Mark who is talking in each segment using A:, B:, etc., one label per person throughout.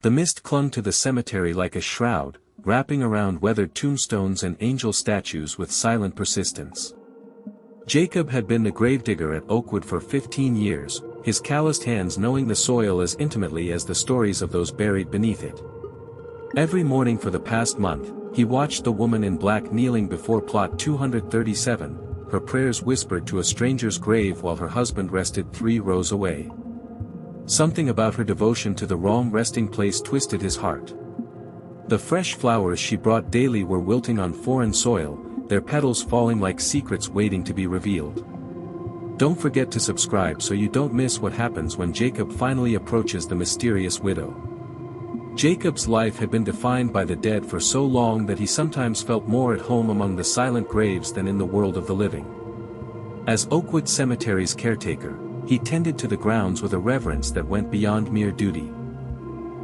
A: The mist clung to the cemetery like a shroud, wrapping around weathered tombstones and angel statues with silent persistence. Jacob had been the gravedigger at Oakwood for 15 years, his calloused hands knowing the soil as intimately as the stories of those buried beneath it. Every morning for the past month, he watched the woman in black kneeling before plot 237, her prayers whispered to a stranger's grave while her husband rested 3 rows away. Something about her devotion to the wrong resting place twisted his heart. The fresh flowers she brought daily were wilting on foreign soil, their petals falling like secrets waiting to be revealed. Don't forget to subscribe so you don't miss what happens when Jacob finally approaches the mysterious widow. Jacob's life had been defined by the dead for so long that he sometimes felt more at home among the silent graves than in the world of the living. As Oakwood Cemetery's caretaker, he tended to the grounds with a reverence that went beyond mere duty.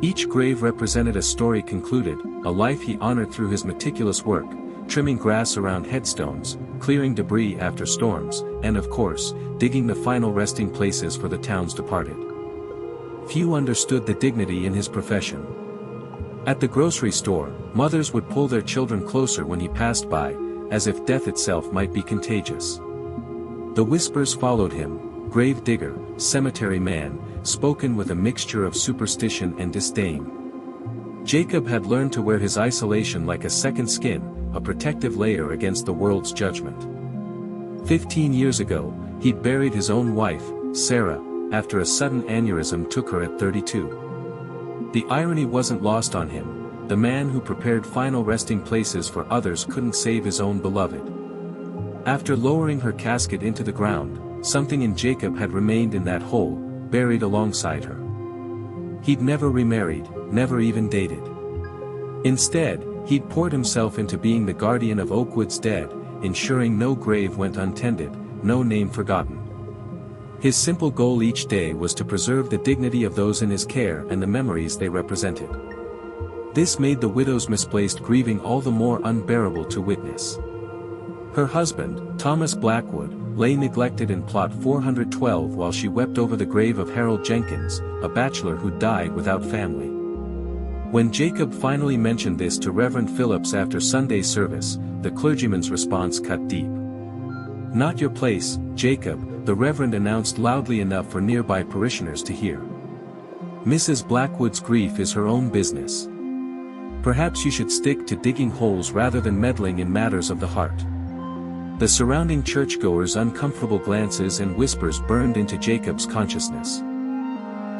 A: Each grave represented a story concluded, a life he honored through his meticulous work, trimming grass around headstones, clearing debris after storms, and of course, digging the final resting places for the town's departed. Few understood the dignity in his profession. At the grocery store, mothers would pull their children closer when he passed by, as if death itself might be contagious. The whispers followed him, gravedigger, cemetery man, spoken with a mixture of superstition and disdain. Jacob had learned to wear his isolation like a second skin, a protective layer against the world's judgment. 15 years ago, he'd buried his own wife, Sarah, after a sudden aneurysm took her at 32. The irony wasn't lost on him, the man who prepared final resting places for others couldn't save his own beloved. After lowering her casket into the ground, something in Jacob had remained in that hole, buried alongside her. He'd never remarried, never even dated. Instead, he'd poured himself into being the guardian of Oakwood's dead, ensuring no grave went untended, no name forgotten. His simple goal each day was to preserve the dignity of those in his care and the memories they represented. This made the widow's misplaced grieving all the more unbearable to witness. Her husband, Thomas Blackwood, lay neglected in plot 412 while she wept over the grave of Harold Jenkins, a bachelor who died without family. When Jacob finally mentioned this to Reverend Phillips after Sunday service, the clergyman's response cut deep. "Not your place, Jacob," the Reverend announced loudly enough for nearby parishioners to hear. "Mrs. Blackwood's grief is her own business. Perhaps you should stick to digging holes rather than meddling in matters of the heart." The surrounding churchgoers' uncomfortable glances and whispers burned into Jacob's consciousness.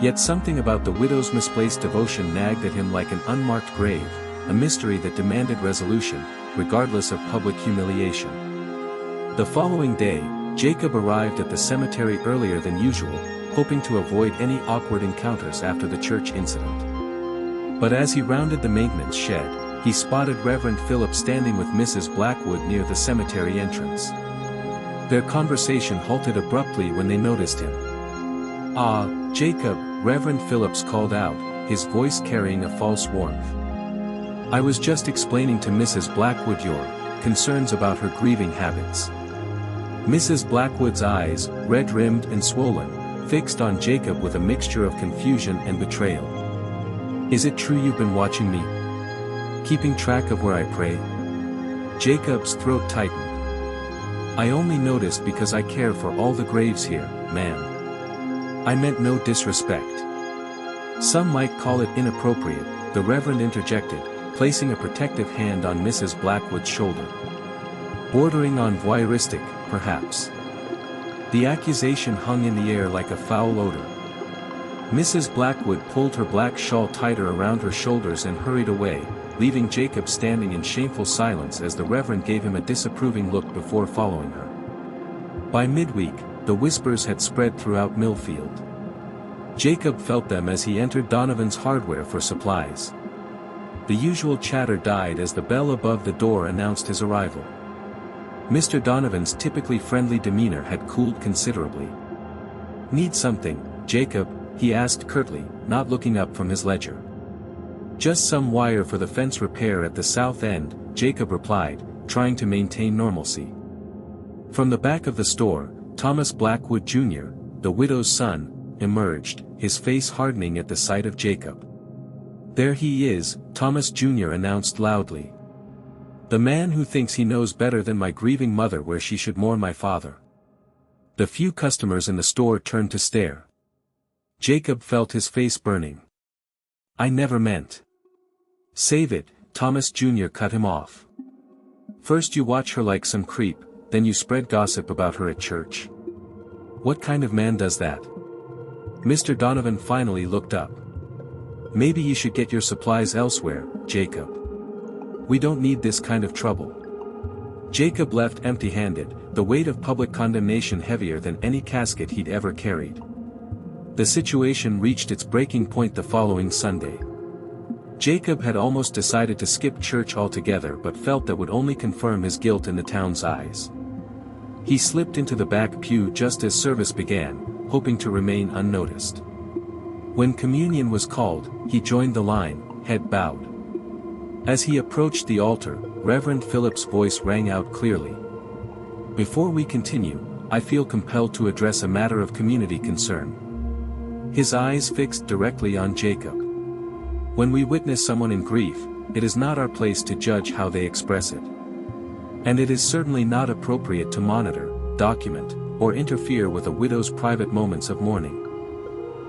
A: Yet something about the widow's misplaced devotion nagged at him like an unmarked grave, a mystery that demanded resolution, regardless of public humiliation. The following day, Jacob arrived at the cemetery earlier than usual, hoping to avoid any awkward encounters after the church incident. But as he rounded the maintenance shed, he spotted Reverend Phillips standing with Mrs. Blackwood near the cemetery entrance. Their conversation halted abruptly when they noticed him. "Ah, Jacob," Reverend Phillips called out, his voice carrying a false warmth. "I was just explaining to Mrs. Blackwood your concerns about her grieving habits." Mrs. Blackwood's eyes, red-rimmed and swollen, fixed on Jacob with a mixture of confusion and betrayal. "Is it true you've been watching me? Keeping track of where I pray?" Jacob's throat tightened. "I only noticed because I care for all the graves here, ma'am. I meant no disrespect." "Some might call it inappropriate," the Reverend interjected, placing a protective hand on Mrs. Blackwood's shoulder. "Bordering on voyeuristic, perhaps." The accusation hung in the air like a foul odor. Mrs. Blackwood pulled her black shawl tighter around her shoulders and hurried away, leaving Jacob standing in shameful silence as the Reverend gave him a disapproving look before following her. By midweek, the whispers had spread throughout Millfield. Jacob felt them as he entered Donovan's Hardware for supplies. The usual chatter died as the bell above the door announced his arrival. Mr. Donovan's typically friendly demeanor had cooled considerably. "Need something, Jacob?" he asked curtly, not looking up from his ledger. "Just some wire for the fence repair at the south end," Jacob replied, trying to maintain normalcy. From the back of the store, Thomas Blackwood Jr., the widow's son, emerged, his face hardening at the sight of Jacob. "There he is," Thomas Jr. announced loudly. "The man who thinks he knows better than my grieving mother where she should mourn my father." The few customers in the store turned to stare. Jacob felt his face burning. "I never meant." "Save it," Thomas Jr. cut him off. "First you watch her like some creep, then you spread gossip about her at church. What kind of man does that?" Mr. Donovan finally looked up. "Maybe you should get your supplies elsewhere, Jacob. We don't need this kind of trouble." Jacob left empty-handed, the weight of public condemnation heavier than any casket he'd ever carried. The situation reached its breaking point the following Sunday. Jacob had almost decided to skip church altogether but felt that would only confirm his guilt in the town's eyes. He slipped into the back pew just as service began, hoping to remain unnoticed. When communion was called, he joined the line, head bowed. As he approached the altar, Reverend Philip's voice rang out clearly. "Before we continue, I feel compelled to address a matter of community concern." His eyes fixed directly on Jacob. "When we witness someone in grief, it is not our place to judge how they express it. And it is certainly not appropriate to monitor, document, or interfere with a widow's private moments of mourning."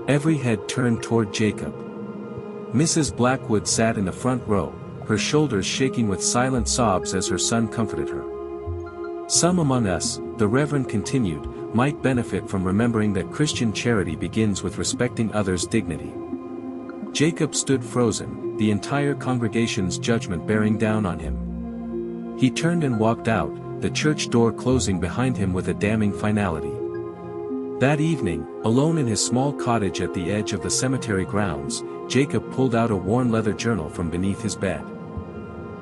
A: Every head turned toward Jacob. Mrs. Blackwood sat in the front row, her shoulders shaking with silent sobs as her son comforted her. "Some among us," the Reverend continued, "might benefit from remembering that Christian charity begins with respecting others' dignity." Jacob stood frozen, the entire congregation's judgment bearing down on him. He turned and walked out, the church door closing behind him with a damning finality. That evening, alone in his small cottage at the edge of the cemetery grounds, Jacob pulled out a worn leather journal from beneath his bed.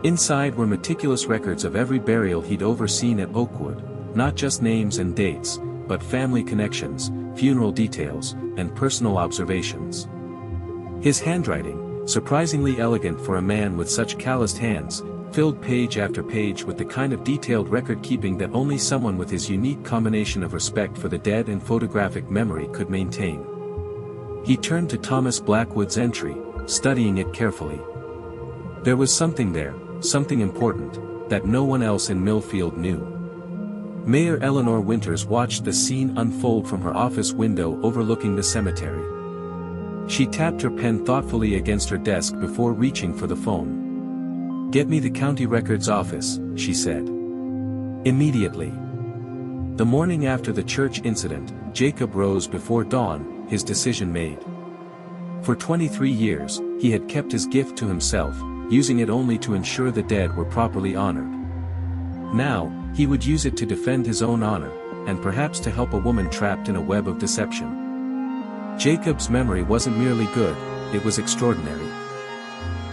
A: Inside were meticulous records of every burial he'd overseen at Oakwood, not just names and dates, but family connections, funeral details, and personal observations. His handwriting, surprisingly elegant for a man with such calloused hands, filled page after page with the kind of detailed record-keeping that only someone with his unique combination of respect for the dead and photographic memory could maintain. He turned to Thomas Blackwood's entry, studying it carefully. There was something there, something important, that no one else in Millfield knew. Mayor Eleanor Winters watched the scene unfold from her office window overlooking the cemetery. She tapped her pen thoughtfully against her desk before reaching for the phone. "Get me the county records office," she said. Immediately. The morning after the church incident, Jacob rose before dawn, his decision made. For 23 years, he had kept his gift to himself, using it only to ensure the dead were properly honored. Now, he would use it to defend his own honor, and perhaps to help a woman trapped in a web of deception. Jacob's memory wasn't merely good, it was extraordinary.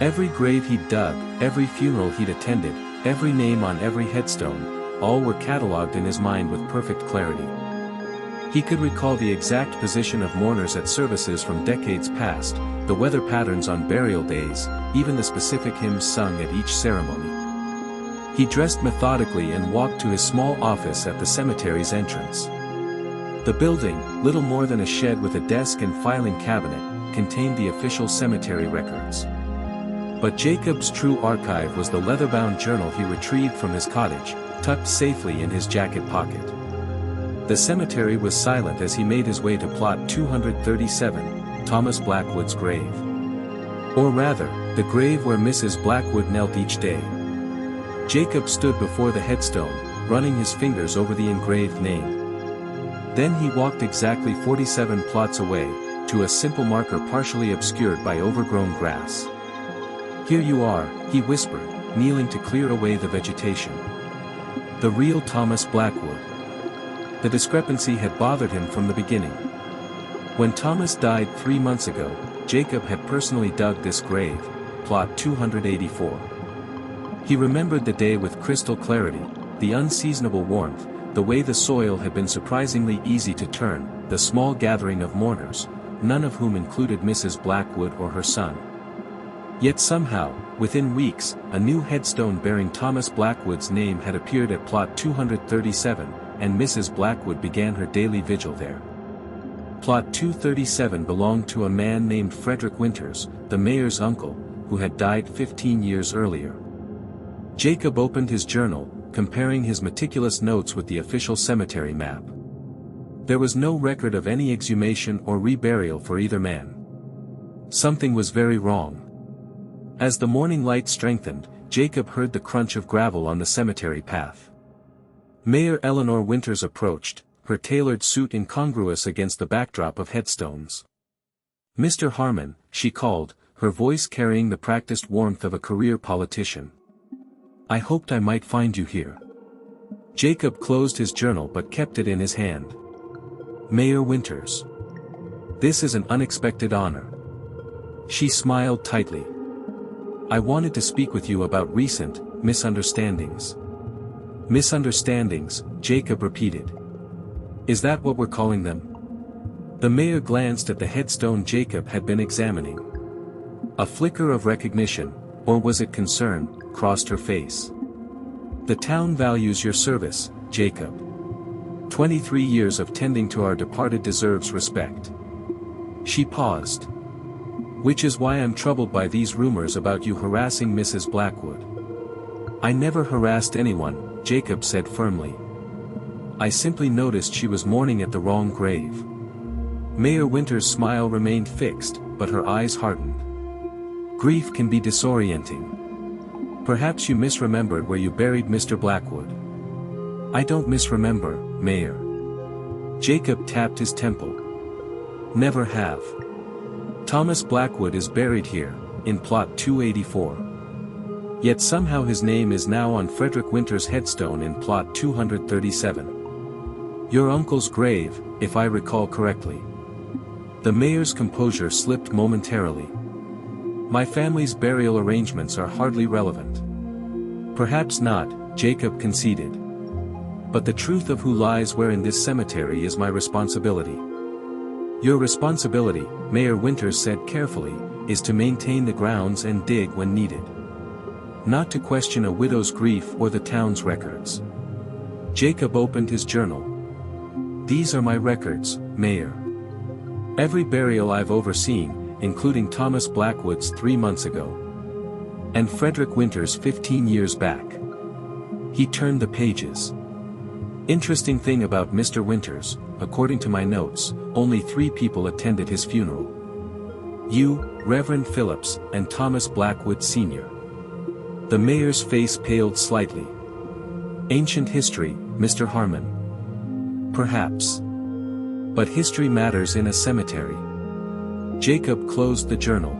A: Every grave he'd dug, every funeral he'd attended, every name on every headstone, all were catalogued in his mind with perfect clarity. He could recall the exact position of mourners at services from decades past, the weather patterns on burial days, even the specific hymns sung at each ceremony. He dressed methodically and walked to his small office at the cemetery's entrance. The building, little more than a shed with a desk and filing cabinet, contained the official cemetery records. But Jacob's true archive was the leather-bound journal he retrieved from his cottage, tucked safely in his jacket pocket. The cemetery was silent as he made his way to plot 237, Thomas Blackwood's grave. Or rather, the grave where Mrs. Blackwood knelt each day. Jacob stood before the headstone, running his fingers over the engraved name. Then he walked exactly 47 plots away, to a simple marker partially obscured by overgrown grass. "Here you are," he whispered, kneeling to clear away the vegetation. The real Thomas Blackwood. The discrepancy had bothered him from the beginning. When Thomas died 3 months ago, Jacob had personally dug this grave, plot 284. He remembered the day with crystal clarity, the unseasonable warmth, the way the soil had been surprisingly easy to turn, the small gathering of mourners, none of whom included Mrs. Blackwood or her son. Yet somehow, within weeks, a new headstone bearing Thomas Blackwood's name had appeared at plot 237, and Mrs. Blackwood began her daily vigil there. Plot 237 belonged to a man named Frederick Winters, the mayor's uncle, who had died 15 years earlier. Jacob opened his journal, comparing his meticulous notes with the official cemetery map. There was no record of any exhumation or reburial for either man. Something was very wrong. As the morning light strengthened, Jacob heard the crunch of gravel on the cemetery path. Mayor Eleanor Winters approached, her tailored suit incongruous against the backdrop of headstones. "Mr. Harmon," she called, her voice carrying the practiced warmth of a career politician. "I hoped I might find you here." Jacob closed his journal but kept it in his hand. "Mayor Winters. This is an unexpected honor." She smiled tightly. "I wanted to speak with you about recent misunderstandings." "Misunderstandings," Jacob repeated. "Is that what we're calling them?" The mayor glanced at the headstone Jacob had been examining. A flicker of recognition, or was it concern, crossed her face. "The town values your service, Jacob. 23 years of tending to our departed deserves respect." She paused. "Which is why I'm troubled by these rumors about you harassing Mrs. Blackwood." "I never harassed anyone," Jacob said firmly. "I simply noticed she was mourning at the wrong grave." Mayor Winters' smile remained fixed, but her eyes hardened. "Grief can be disorienting. Perhaps you misremembered where you buried Mr. Blackwood." "I don't misremember, Mayor." Jacob tapped his temple. "Never have. Thomas Blackwood is buried here, in plot 284. Yet somehow his name is now on Frederick Winter's headstone in plot 237. Your uncle's grave, if I recall correctly." The mayor's composure slipped momentarily. "My family's burial arrangements are hardly relevant." "Perhaps not," Jacob conceded. "But the truth of who lies where in this cemetery is my responsibility." "Your responsibility," Mayor Winters said carefully, "is to maintain the grounds and dig when needed. Not to question a widow's grief or the town's records." Jacob opened his journal. "These are my records, Mayor. Every burial I've overseen, including Thomas Blackwood's 3 months ago. And Frederick Winters 15 years back." He turned the pages. "Interesting thing about Mr. Winters, according to my notes, only 3 people attended his funeral. You, Reverend Phillips, and Thomas Blackwood Sr." The mayor's face paled slightly. "Ancient history, Mr. Harmon." "Perhaps. But history matters in a cemetery." Jacob closed the journal.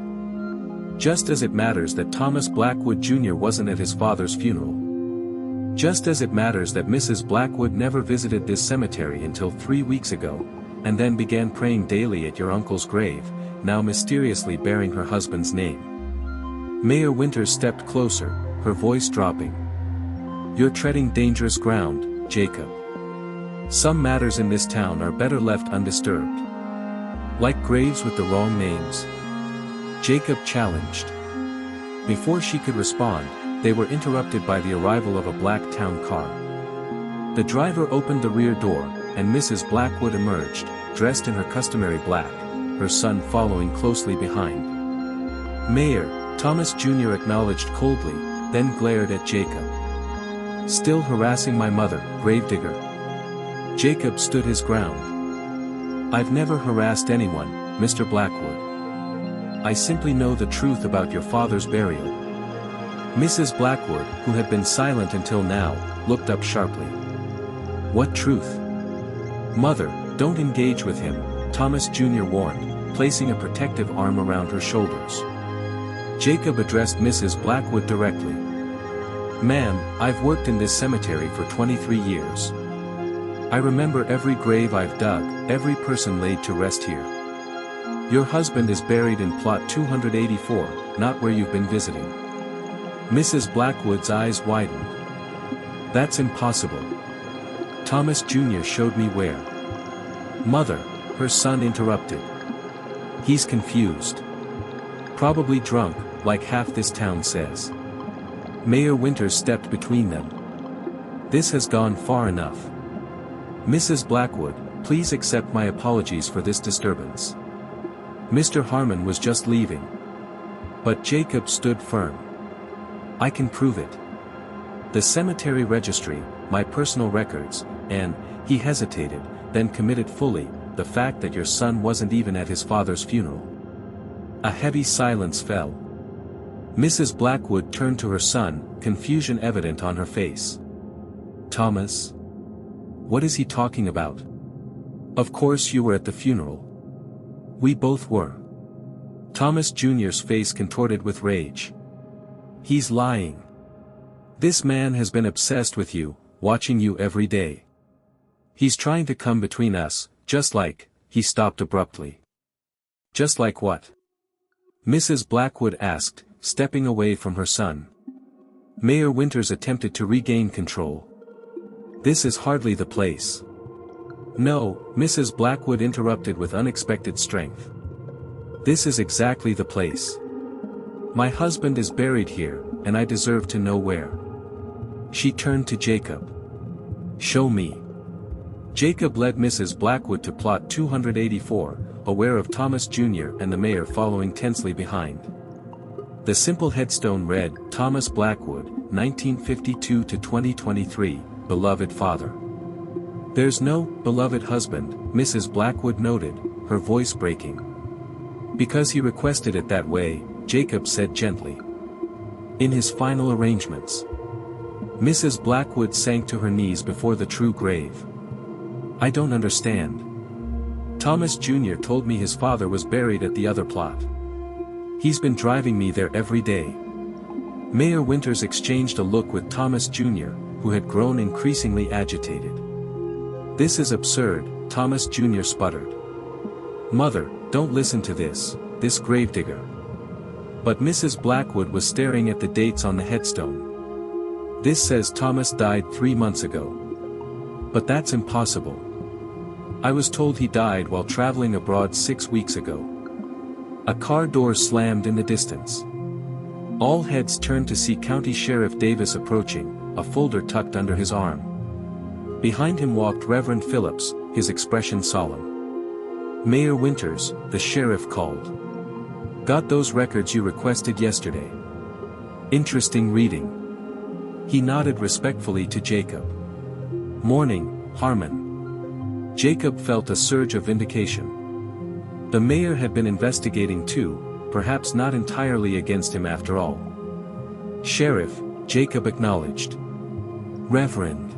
A: "Just as it matters that Thomas Blackwood Jr. wasn't at his father's funeral. Just as it matters that Mrs. Blackwood never visited this cemetery until 3 weeks ago, and then began praying daily at your uncle's grave, now mysteriously bearing her husband's name." Mayor Winters stepped closer, her voice dropping. "You're treading dangerous ground, Jacob. Some matters in this town are better left undisturbed." "Like graves with the wrong names?" Jacob challenged. Before she could respond, they were interrupted by the arrival of a black town car. The driver opened the rear door, and Mrs. Blackwood emerged, dressed in her customary black, her son following closely behind. "Mayor," Thomas Jr. acknowledged coldly, then glared at Jacob. "Still harassing my mother, Gravedigger?" Jacob stood his ground. "I've never harassed anyone, Mr. Blackwood. I simply know the truth about your father's burial." Mrs. Blackwood, who had been silent until now, looked up sharply. "What truth?" "Mother, don't engage with him," Thomas Jr. warned, placing a protective arm around her shoulders. Jacob addressed Mrs. Blackwood directly. "Ma'am, I've worked in this cemetery for 23 years. I remember every grave I've dug, every person laid to rest here. Your husband is buried in plot 284, not where you've been visiting." Mrs. Blackwood's eyes widened. "That's impossible. Thomas Jr. showed me where." "Mother," her son interrupted. "He's confused. Probably drunk, like half this town says." Mayor Winters stepped between them. "This has gone far enough. Mrs. Blackwood, please accept my apologies for this disturbance. Mr. Harmon was just leaving." But Jacob stood firm. "I can prove it. The cemetery registry, my personal records, and," he hesitated, then committed fully, "the fact that your son wasn't even at his father's funeral." A heavy silence fell. Mrs. Blackwood turned to her son, confusion evident on her face. "Thomas? What is he talking about? Of course you were at the funeral." "We both were." Thomas Jr.'s face contorted with rage. "He's lying. This man has been obsessed with you, watching you every day. He's trying to come between us, just like," he stopped abruptly. "Just like what?" Mrs. Blackwood asked, stepping away from her son. Mayor Winters attempted to regain control. "This is hardly the place." "No," Mrs. Blackwood interrupted with unexpected strength. "This is exactly the place. My husband is buried here, and I deserve to know where." She turned to Jacob. "Show me." Jacob led Mrs. Blackwood to plot 284, aware of Thomas Jr. and the mayor following tensely behind. The simple headstone read, "Thomas Blackwood, 1952 to 2023, beloved father." "There's no beloved husband," Mrs. Blackwood noted, her voice breaking. "Because he requested it that way," Jacob said gently. "In his final arrangements." Mrs. Blackwood sank to her knees before the true grave. "I don't understand. Thomas Jr. told me his father was buried at the other plot. He's been driving me there every day." Mayor Winters exchanged a look with Thomas Jr., who had grown increasingly agitated. "This is absurd," Thomas Jr. sputtered. "Mother, don't listen to this gravedigger." But Mrs. Blackwood was staring at the dates on the headstone. "This says Thomas died 3 months ago. But that's impossible. I was told he died while traveling abroad 6 weeks ago." A car door slammed in the distance. All heads turned to see County Sheriff Davis approaching, a folder tucked under his arm. Behind him walked Reverend Phillips, his expression solemn. "Mayor Winters," the sheriff called. "Got those records you requested yesterday? Interesting reading." He nodded respectfully to Jacob. "Morning, Harmon." Jacob felt a surge of vindication. The mayor had been investigating too, perhaps not entirely against him after all. "Sheriff," Jacob acknowledged. "Reverend."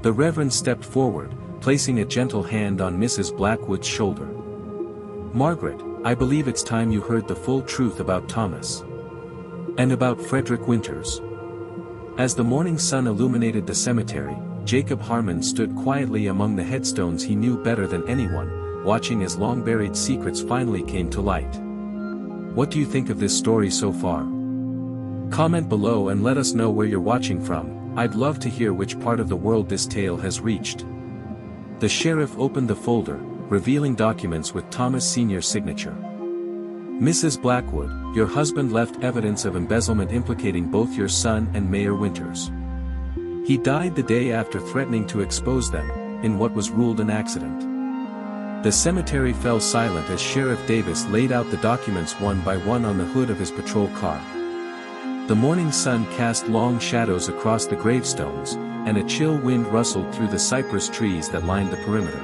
A: The Reverend stepped forward, placing a gentle hand on Mrs. Blackwood's shoulder. "Margaret, I believe it's time you heard the full truth about Thomas. And about Frederick Winters." As the morning sun illuminated the cemetery, Jacob Harmon stood quietly among the headstones he knew better than anyone, watching as long-buried secrets finally came to light. What do you think of this story so far? Comment below and let us know where you're watching from. I'd love to hear which part of the world this tale has reached. The sheriff opened the folder, revealing documents with Thomas Sr.'s signature. "Mrs. Blackwood, your husband left evidence of embezzlement implicating both your son and Mayor Winters. He died the day after threatening to expose them, in what was ruled an accident." The cemetery fell silent as Sheriff Davis laid out the documents one by one on the hood of his patrol car. The morning sun cast long shadows across the gravestones, and a chill wind rustled through the cypress trees that lined the perimeter.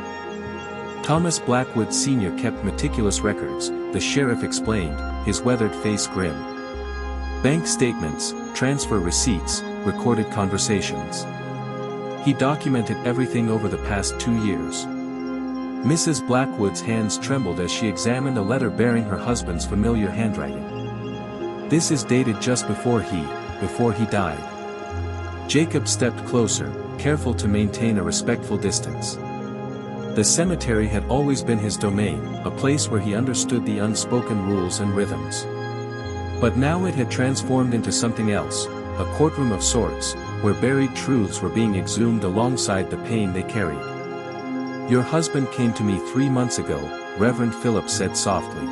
A: Thomas Blackwood Sr. kept meticulous records, the sheriff explained, his weathered face grim. Bank statements, transfer receipts, recorded conversations. He documented everything over the past 2 years. Mrs. Blackwood's hands trembled as she examined a letter bearing her husband's familiar handwriting. "This is dated just before he died." Jacob stepped closer, careful to maintain a respectful distance. The cemetery had always been his domain, a place where he understood the unspoken rules and rhythms. But now it had transformed into something else, a courtroom of sorts, where buried truths were being exhumed alongside the pain they carried. "Your husband came to me 3 months ago," Reverend Phillips said softly.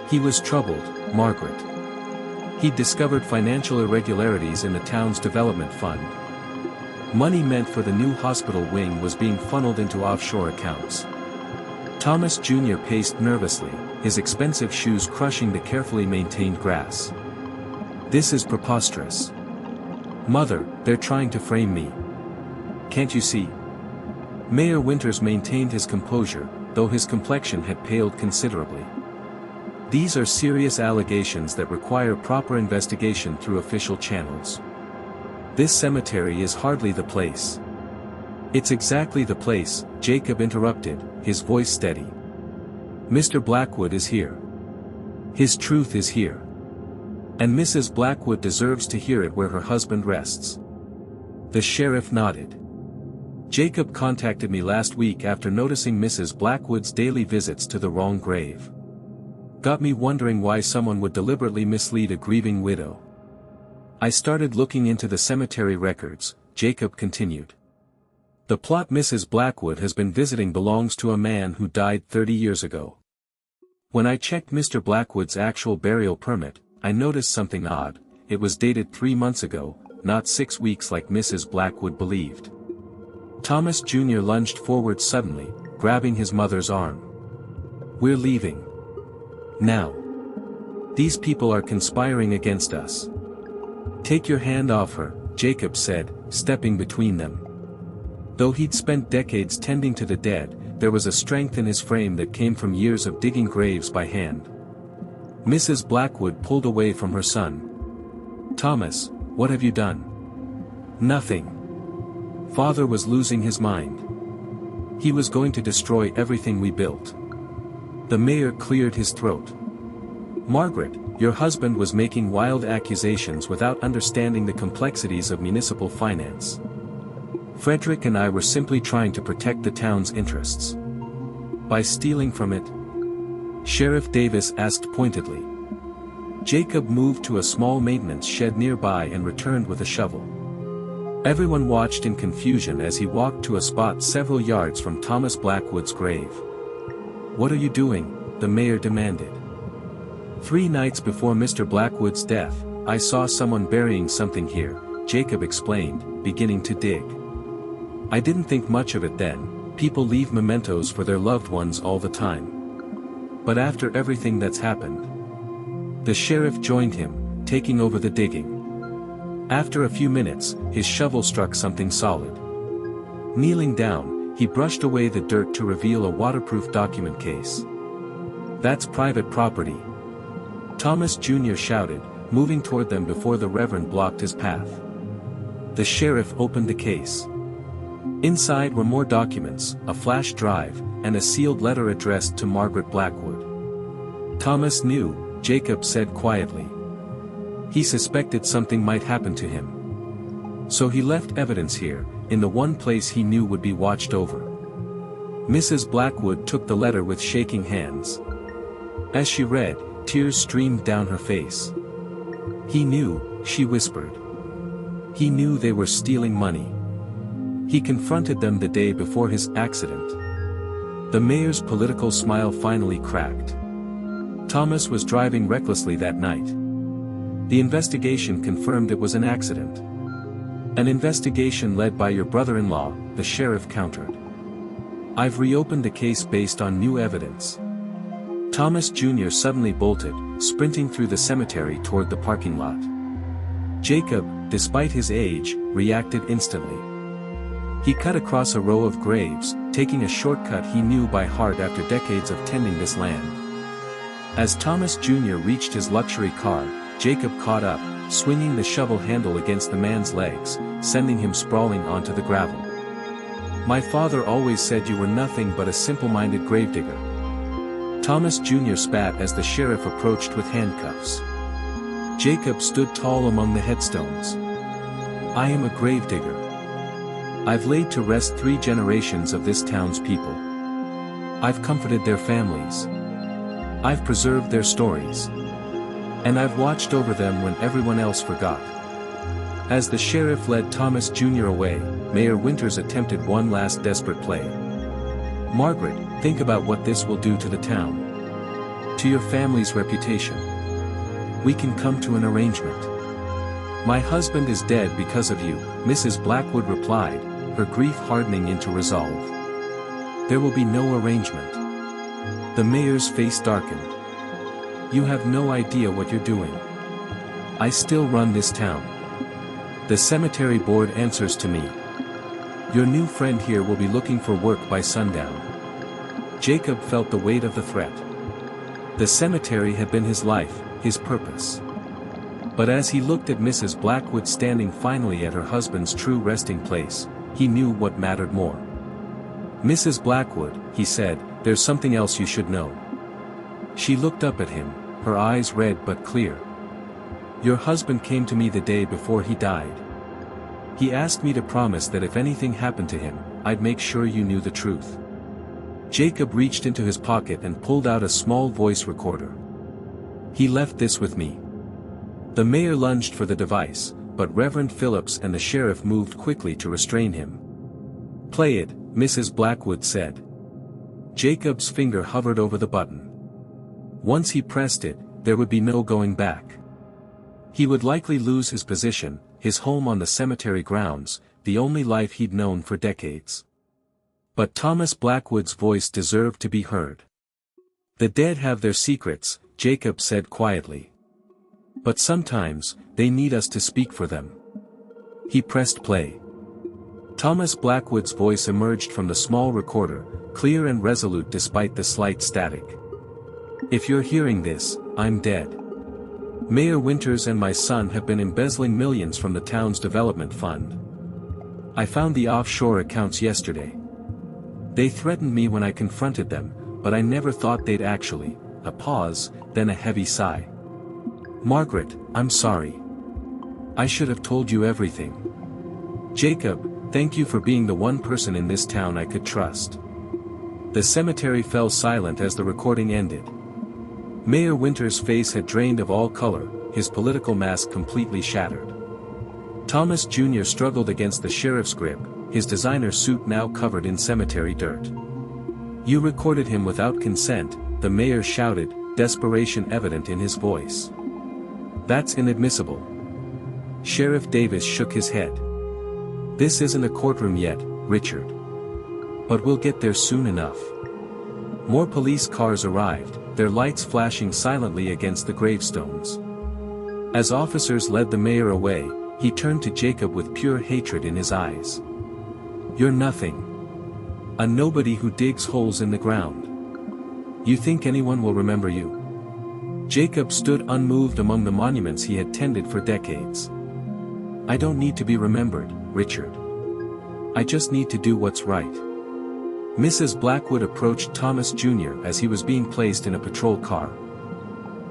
A: "He was troubled, Margaret. He'd discovered financial irregularities in the town's development fund. Money meant for the new hospital wing was being funneled into offshore accounts." Thomas Jr. paced nervously, his expensive shoes crushing the carefully maintained grass. "This is preposterous. Mother, they're trying to frame me. Can't you see?" Mayor Winters maintained his composure, though his complexion had paled considerably. "These are serious allegations that require proper investigation through official channels. This cemetery is hardly the place." "It's exactly the place," Jacob interrupted, his voice steady. "Mr. Blackwood is here. His truth is here. And Mrs. Blackwood deserves to hear it where her husband rests." The sheriff nodded. "Jacob contacted me last week after noticing Mrs. Blackwood's daily visits to the wrong grave. Got me wondering why someone would deliberately mislead a grieving widow. I started looking into the cemetery records," Jacob continued. "The plot Mrs. Blackwood has been visiting belongs to a man who died 30 years ago. When I checked Mr. Blackwood's actual burial permit, I noticed something odd. It was dated 3 months ago, not 6 weeks like Mrs. Blackwood believed." Thomas Jr. lunged forward suddenly, grabbing his mother's arm. "We're leaving. Now. These people are conspiring against us." "Take your hand off her," Jacob said, stepping between them. Though he'd spent decades tending to the dead, there was a strength in his frame that came from years of digging graves by hand. Mrs. Blackwood pulled away from her son. "Thomas, what have you done?" "Nothing." Father was losing his mind. He was going to destroy everything we built. The mayor cleared his throat. "Margaret, your husband was making wild accusations without understanding the complexities of municipal finance. Frederick and I were simply trying to protect the town's interests. By stealing from it?" Sheriff Davis asked pointedly. Jacob moved to a small maintenance shed nearby and returned with a shovel. Everyone watched in confusion as he walked to a spot several yards from Thomas Blackwood's grave. "What are you doing?" the mayor demanded. 3 nights before Mr. Blackwood's death, I saw someone burying something here," Jacob explained, beginning to dig. "I didn't think much of it then. People leave mementos for their loved ones all the time. But after everything that's happened..." The sheriff joined him, taking over the digging. After a few minutes, his shovel struck something solid. Kneeling down, he brushed away the dirt to reveal a waterproof document case. "That's private property," Thomas Jr. shouted, moving toward them before the Reverend blocked his path. The sheriff opened the case. Inside were more documents, a flash drive, and a sealed letter addressed to Margaret Blackwood. "Thomas knew," Jacob said quietly. "He suspected something might happen to him. So he left evidence here, in the one place he knew would be watched over." Mrs. Blackwood took the letter with shaking hands. As she read, tears streamed down her face. "He knew," she whispered. "He knew they were stealing money. He confronted them the day before his accident." The mayor's political smile finally cracked. "Thomas was driving recklessly that night. The investigation confirmed it was an accident." "An investigation led by your brother-in-law," the sheriff countered. "I've reopened the case based on new evidence." Thomas Jr. suddenly bolted, sprinting through the cemetery toward the parking lot. Jacob, despite his age, reacted instantly. He cut across a row of graves, taking a shortcut he knew by heart after decades of tending this land. As Thomas Jr. reached his luxury car, Jacob caught up, swinging the shovel handle against the man's legs, sending him sprawling onto the gravel. "My father always said you were nothing but a simple-minded gravedigger." Thomas Jr. spat as the sheriff approached with handcuffs. Jacob stood tall among the headstones. "I am a gravedigger. I've laid to rest 3 generations of this town's people. I've comforted their families. I've preserved their stories. And I've watched over them when everyone else forgot." As the sheriff led Thomas Jr. away, Mayor Winters attempted one last desperate play. "Margaret, think about what this will do to the town. To your family's reputation. We can come to an arrangement." "My husband is dead because of you," Mrs. Blackwood replied, her grief hardening into resolve. "There will be no arrangement. The mayor's face darkened. You have no idea what you're doing. I still run this town. The cemetery board answers to me. Your new friend here will be looking for work by sundown. Jacob felt the weight of the threat. The cemetery had been his life, his purpose. But as he looked at Mrs. Blackwood standing finally at her husband's true resting place, he knew what mattered more. Mrs. Blackwood, he said, there's something else you should know. She looked up at him, her eyes red but clear. Your husband came to me the day before he died. He asked me to promise that if anything happened to him, I'd make sure you knew the truth. Jacob reached into his pocket and pulled out a small voice recorder. He left this with me. The mayor lunged for the device, but Reverend Phillips and the sheriff moved quickly to restrain him. Play it, Mrs. Blackwood said. Jacob's finger hovered over the button. Once he pressed it, there would be no going back. He would likely lose his position, his home on the cemetery grounds, the only life he'd known for decades. But Thomas Blackwood's voice deserved to be heard. The dead have their secrets, Jacob said quietly. But sometimes, they need us to speak for them. He pressed play. Thomas Blackwood's voice emerged from the small recorder, clear and resolute despite the slight static. If you're hearing this, I'm dead. Mayor Winters and my son have been embezzling millions from the town's development fund. I found the offshore accounts yesterday. They threatened me when I confronted them, but I never thought they'd actually. A pause, then a heavy sigh. Margaret, I'm sorry. I should have told you everything. Jacob, thank you for being the one person in this town I could trust. The cemetery fell silent as the recording ended. Mayor Winters' face had drained of all color, his political mask completely shattered. Thomas Jr. struggled against the sheriff's grip, his designer suit now covered in cemetery dirt. You recorded him without consent, the mayor shouted, desperation evident in his voice. That's inadmissible. Sheriff Davis shook his head. This isn't a courtroom yet, Richard. But we'll get there soon enough. More police cars arrived, their lights flashing silently against the gravestones. As officers led the mayor away, he turned to Jacob with pure hatred in his eyes. You're nothing. A nobody who digs holes in the ground. You think anyone will remember you? Jacob stood unmoved among the monuments he had tended for decades. I don't need to be remembered, Richard. I just need to do what's right. Mrs. Blackwood approached Thomas Jr. as he was being placed in a patrol car.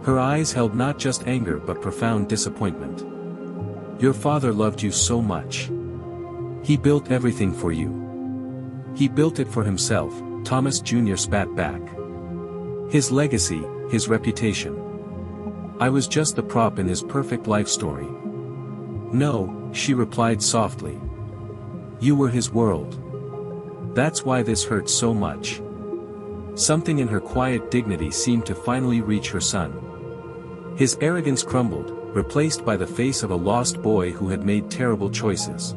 A: Her eyes held not just anger but profound disappointment. Your father loved you so much. He built everything for you. He built it for himself, Thomas Jr. spat back. His legacy, his reputation. I was just the prop in his perfect life story. No, she replied softly. You were his world. That's why this hurts so much. Something in her quiet dignity seemed to finally reach her son. His arrogance crumbled, replaced by the face of a lost boy who had made terrible choices.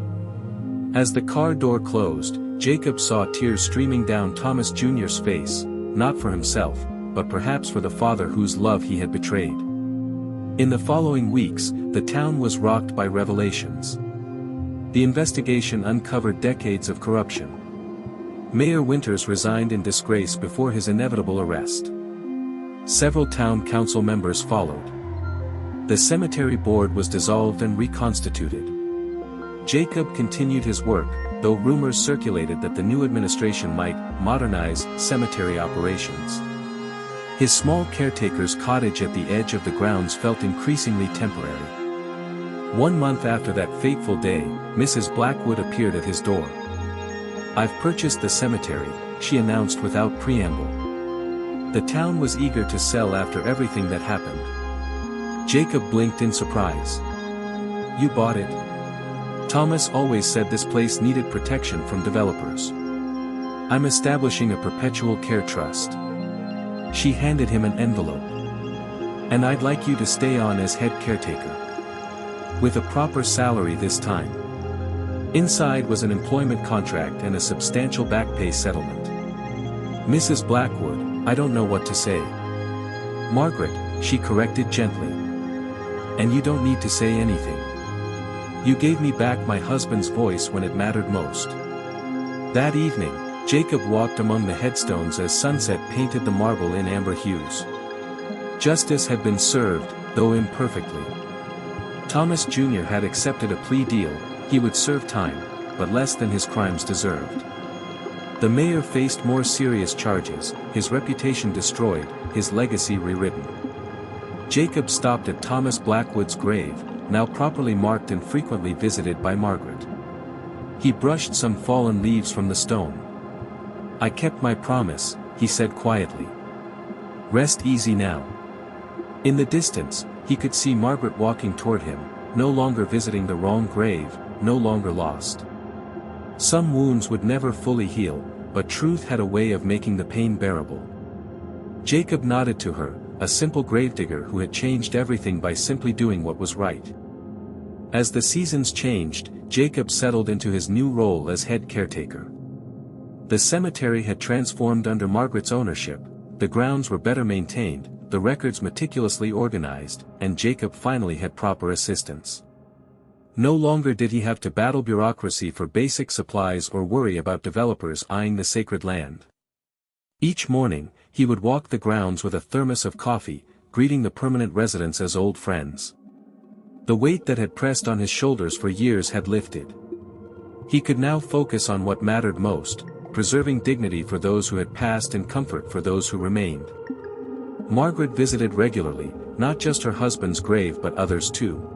A: As the car door closed, Jacob saw tears streaming down Thomas Jr.'s face, not for himself, but perhaps for the father whose love he had betrayed. In the following weeks, the town was rocked by revelations. The investigation uncovered decades of corruption. Mayor Winters resigned in disgrace before his inevitable arrest. Several town council members followed. The cemetery board was dissolved and reconstituted. Jacob continued his work, though rumors circulated that the new administration might modernize cemetery operations. His small caretaker's cottage at the edge of the grounds felt increasingly temporary. 1 month after that fateful day, Mrs. Blackwood appeared at his door. I've purchased the cemetery, she announced without preamble. The town was eager to sell after everything that happened. Jacob blinked in surprise. You bought it? Thomas always said this place needed protection from developers. I'm establishing a perpetual care trust. She handed him an envelope. And I'd like you to stay on as head caretaker. With a proper salary this time. Inside was an employment contract and a substantial back pay settlement. Mrs. Blackwood, I don't know what to say. Margaret, she corrected gently. And you don't need to say anything. You gave me back my husband's voice when it mattered most. That evening, Jacob walked among the headstones as sunset painted the marble in amber hues. Justice had been served, though imperfectly. Thomas Jr. had accepted a plea deal. He would serve time, but less than his crimes deserved. The mayor faced more serious charges, his reputation destroyed, his legacy rewritten. Jacob stopped at Thomas Blackwood's grave, now properly marked and frequently visited by Margaret. He brushed some fallen leaves from the stone. I kept my promise, he said quietly. Rest easy now. In the distance, he could see Margaret walking toward him, no longer visiting the wrong grave, no longer lost. Some wounds would never fully heal, but truth had a way of making the pain bearable. Jacob nodded to her, a simple gravedigger who had changed everything by simply doing what was right. As the seasons changed, Jacob settled into his new role as head caretaker. The cemetery had transformed under Margaret's ownership, the grounds were better maintained, the records meticulously organized, and Jacob finally had proper assistance. No longer did he have to battle bureaucracy for basic supplies or worry about developers eyeing the sacred land. Each morning, he would walk the grounds with a thermos of coffee, greeting the permanent residents as old friends. The weight that had pressed on his shoulders for years had lifted. He could now focus on what mattered most, preserving dignity for those who had passed and comfort for those who remained. Margaret visited regularly, not just her husband's grave but others too.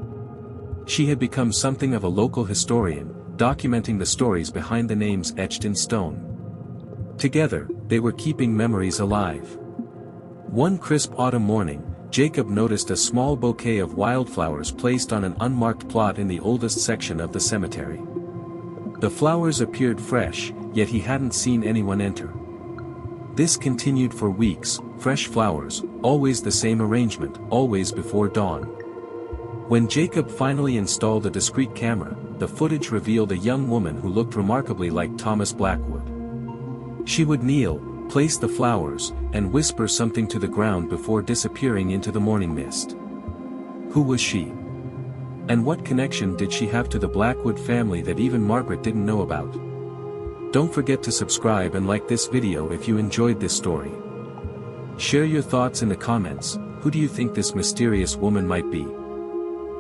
A: She had become something of a local historian, documenting the stories behind the names etched in stone. Together, they were keeping memories alive. One crisp autumn morning, Jacob noticed a small bouquet of wildflowers placed on an unmarked plot in the oldest section of the cemetery. The flowers appeared fresh, yet he hadn't seen anyone enter. This continued for weeks, fresh flowers, always the same arrangement, always before dawn. When Jacob finally installed a discreet camera, the footage revealed a young woman who looked remarkably like Thomas Blackwood. She would kneel, place the flowers, and whisper something to the ground before disappearing into the morning mist. Who was she? And what connection did she have to the Blackwood family that even Margaret didn't know about? Don't forget to subscribe and like this video if you enjoyed this story. Share your thoughts in the comments. Who do you think this mysterious woman might be?